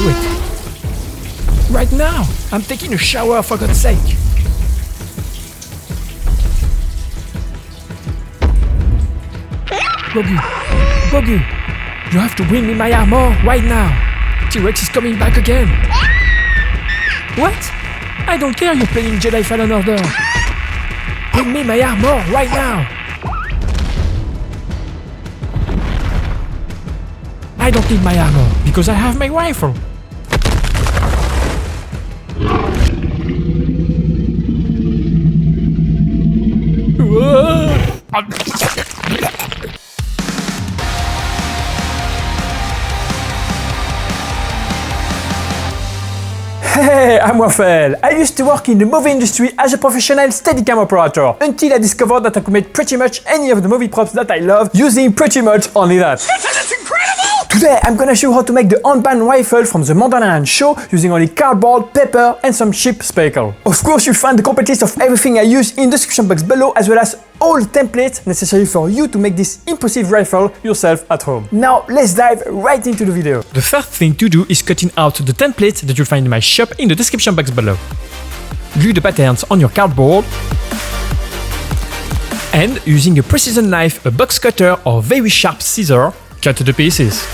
Wait. Right now! I'm taking a shower, for God's sake! Boggy! You have to bring me my armor right now! T-Rex is coming back again! What? I don't care you're playing Jedi Fallen Order! Bring me my armor right now! I don't need my armor because I have my rifle! Hey, I'm Raphael. I used to work in the movie industry as a professional Steadicam operator until I discovered that I could make pretty much any of the movie props that I love using pretty much only that. That's incredible! Today I'm gonna show you how to make the handband rifle from the Mandalorian show using only cardboard, paper and some cheap spackle. Of course you'll find the complete list of everything I use in the description box below, as well as all the templates necessary for you to make this impressive rifle yourself at home. Now let's dive right into the video. The first thing to do is cutting out the templates that you'll find in my shop in the description box below. Glue the patterns on your cardboard and using a precision knife, a box cutter or very sharp scissor, cut the pieces.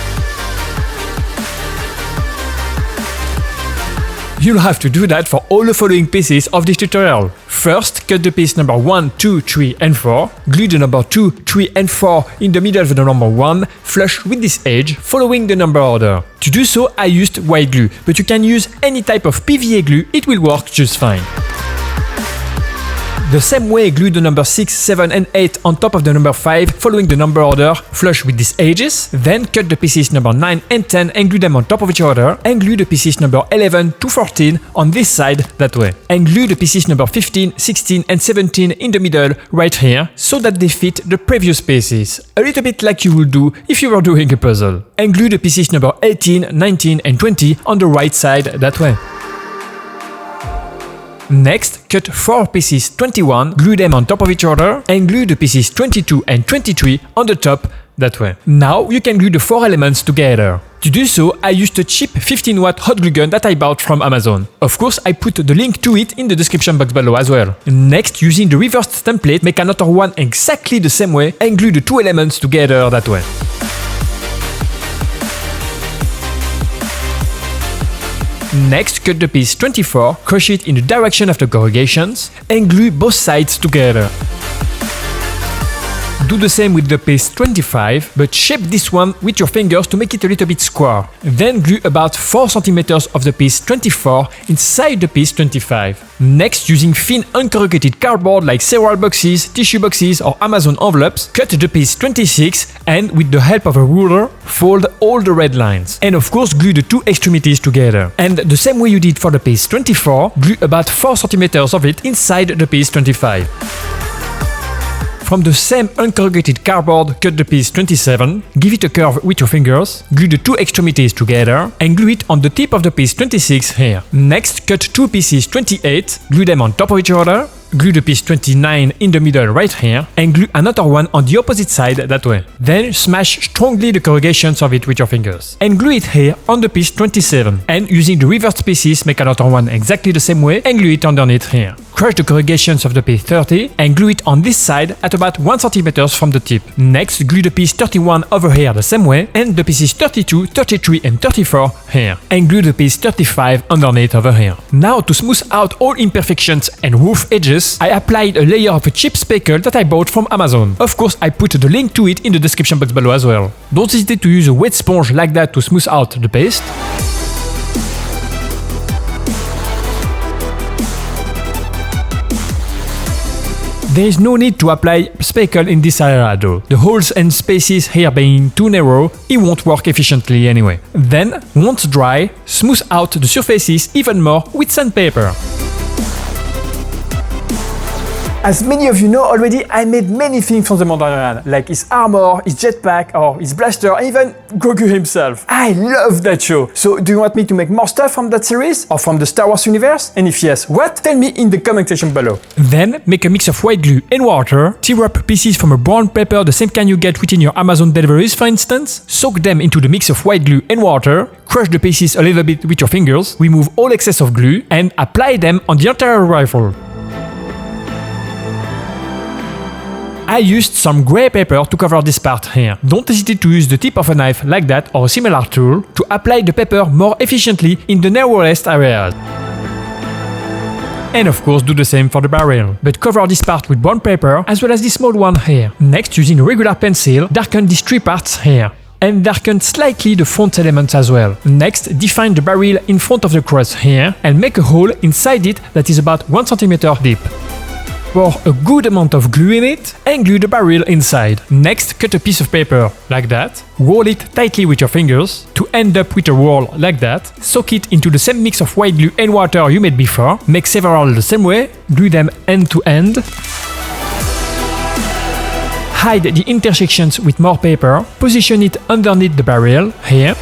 You'll have to do that for all the following pieces of this tutorial. First, cut the piece number 1, 2, 3 and 4. Glue the number 2, 3 and 4 in the middle of the number 1, flush with this edge, following the number order. To do so, I used white glue, but you can use any type of PVA glue, it will work just fine. The same way, glue the number 6, 7 and 8 on top of the number 5, following the number order, flush with these edges, then cut the pieces number 9 and 10 and glue them on top of each other, and glue the pieces number 11 to 14 on this side that way. And glue the pieces number 15, 16 and 17 in the middle right here, so that they fit the previous pieces, a little bit like you would do if you were doing a puzzle. And glue the pieces number 18, 19 and 20 on the right side that way. Next, cut 4 pieces 21, glue them on top of each other, and glue the pieces 22 and 23 on the top that way. Now you can glue the 4 elements together. To do so, I used a cheap 15-watt hot glue gun that I bought from Amazon. Of course, I put the link to it in the description box below as well. Next, using the reversed template, make another one exactly the same way and glue the 2 elements together that way. Next, cut the piece 24, crochet it in the direction of the corrugations, and glue both sides together. Do the same with the piece 25, but shape this one with your fingers to make it a little bit square. Then glue about 4 cm of the piece 24 inside the piece 25. Next, using thin uncorrugated cardboard like cereal boxes, tissue boxes or Amazon envelopes, cut the piece 26 and with the help of a ruler, fold all the red lines. And of course, glue the 2 extremities together. And the same way you did for the piece 24, glue about 4 cm of it inside the piece 25. From the same uncorrugated cardboard, cut the piece 27, give it a curve with your fingers, glue the 2 extremities together, and glue it on the tip of the piece 26 here. Next, cut 2 pieces 28, glue them on top of each other, glue the piece 29 in the middle right here, and glue another one on the opposite side that way. Then smash strongly the corrugations of it with your fingers. And glue it here on the piece 27. And using the reversed pieces, make another one exactly the same way and glue it underneath here. Crush the corrugations of the piece 30 and glue it on this side at about 1 cm from the tip. Next, glue the piece 31 over here the same way and the pieces 32, 33 and 34 here. And glue the piece 35 underneath over here. Now, to smooth out all imperfections and rough edges, I applied a layer of a cheap spackle that I bought from Amazon. Of course, I put the link to it in the description box below as well. Don't hesitate to use a wet sponge like that to smooth out the paste. There is no need to apply spackle in this area though. The holes and spaces here being too narrow, it won't work efficiently anyway. Then, once dry, smooth out the surfaces even more with sandpaper. As many of you know already, I made many things from the Mandalorian, like his armor, his jetpack, or his blaster, and even Grogu himself. I love that show. So do you want me to make more stuff from that series? Or from the Star Wars universe? And if yes, what? Tell me in the comment section below. Then make a mix of white glue and water, tear up pieces from a brown paper, the same kind you get within your Amazon deliveries for instance, soak them into the mix of white glue and water, crush the pieces a little bit with your fingers, remove all excess of glue, and apply them on the entire rifle. I used some grey paper to cover this part here. Don't hesitate to use the tip of a knife like that or a similar tool to apply the paper more efficiently in the narrowest areas. And of course do the same for the barrel, but cover this part with brown paper as well as this small one here. Next, using a regular pencil, darken these three parts here. And darken slightly the front elements as well. Next, define the barrel in front of the cross here and make a hole inside it that is about 1 cm deep. Pour a good amount of glue in it and glue the barrel inside. Next, cut a piece of paper like that, roll it tightly with your fingers to end up with a roll like that, soak it into the same mix of white glue and water you made before, make several the same way, glue them end to end, hide the intersections with more paper, position it underneath the barrel, here,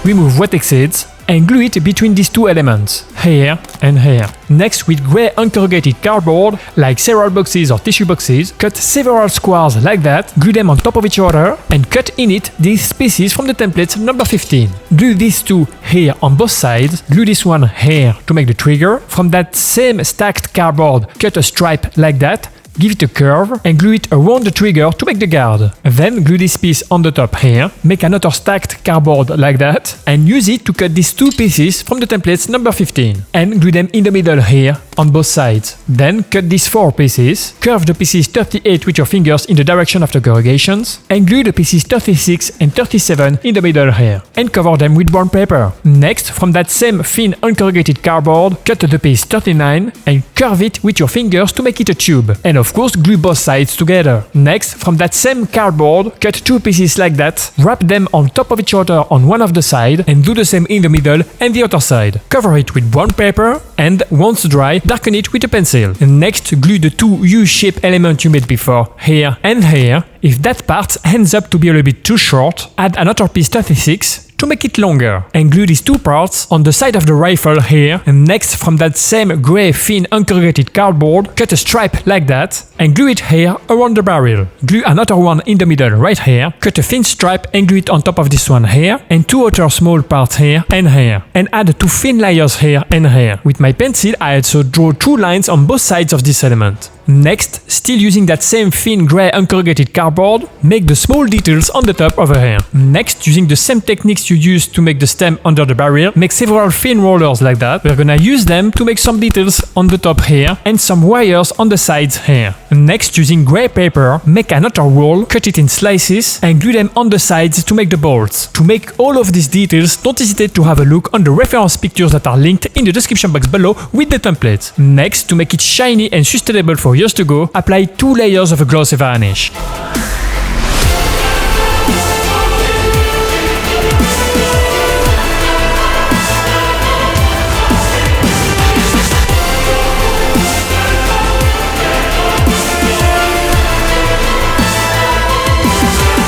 remove what exceeds, and glue it between these two elements, here and here. Next, with grey uncorrugated cardboard, like cereal boxes or tissue boxes, cut several squares like that, glue them on top of each other, and cut in it these pieces from the template number 15. Glue these two here on both sides, glue this one here to make the trigger. From that same stacked cardboard, cut a stripe like that, give it a curve and glue it around the trigger to make the guard. Then glue this piece on the top here, make another stacked cardboard like that, and use it to cut these two pieces from the templates number 15, and glue them in the middle here on both sides. Then cut these 4 pieces, curve the pieces 38 with your fingers in the direction of the corrugations, and glue the pieces 36 and 37 in the middle here, and cover them with brown paper. Next, from that same thin uncorrugated cardboard, cut the piece 39 and curve it with your fingers to make it a tube, and of course glue both sides together. Next, from that same cardboard, cut 2 pieces like that, wrap them on top of each other on one of the sides, and do the same in the middle and the other side. Cover it with brown paper, and once dry, darken it with a pencil. And next, glue the 2 U-shaped elements you made before, here and here. If that part ends up to be a little bit too short, add another piece 36 to make it longer, and glue these 2 parts on the side of the rifle here. And next, from that same grey thin uncorrugated cardboard, cut a stripe like that and glue it here around the barrel. Glue another one in the middle right here, cut a thin stripe and glue it on top of this one here, and 2 other small parts here and here, and add 2 thin layers here and here. With my pencil, I also draw 2 lines on both sides of this element. Next, still using that same thin grey uncorrugated cardboard, make the small details on the top over here. Next, using the same techniques you used to make the stem under the barrel, make several thin rollers like that. We're gonna use them to make some details on the top here and some wires on the sides here. Next, using grey paper, make another roll, cut it in slices and glue them on the sides to make the bolts. To make all of these details, don't hesitate to have a look on the reference pictures that are linked in the description box below with the templates. Next, to make it shiny and sustainable for years to go, apply 2 layers of a glossy varnish.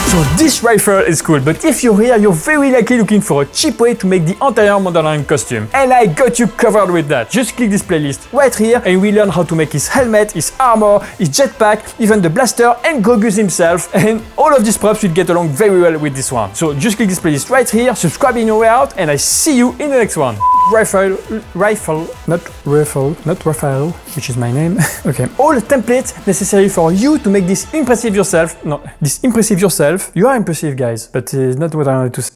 So this rifle is cool, but if you're here, you're very likely looking for a cheap way to make the entire Mandalorian costume. And I got you covered with that. Just click this playlist right here and we learn how to make his helmet, his armor, his jetpack, even the blaster and Grogu himself. And all of these props will get along very well with this one. So just click this playlist right here, subscribe in your way out, and I see you in the next one. Rifle, not Raphael, which is my name. Okay. All the templates necessary for you to make this impressive yourself. No, this impressive yourself. You are impressive, guys, but it's not what I wanted to say.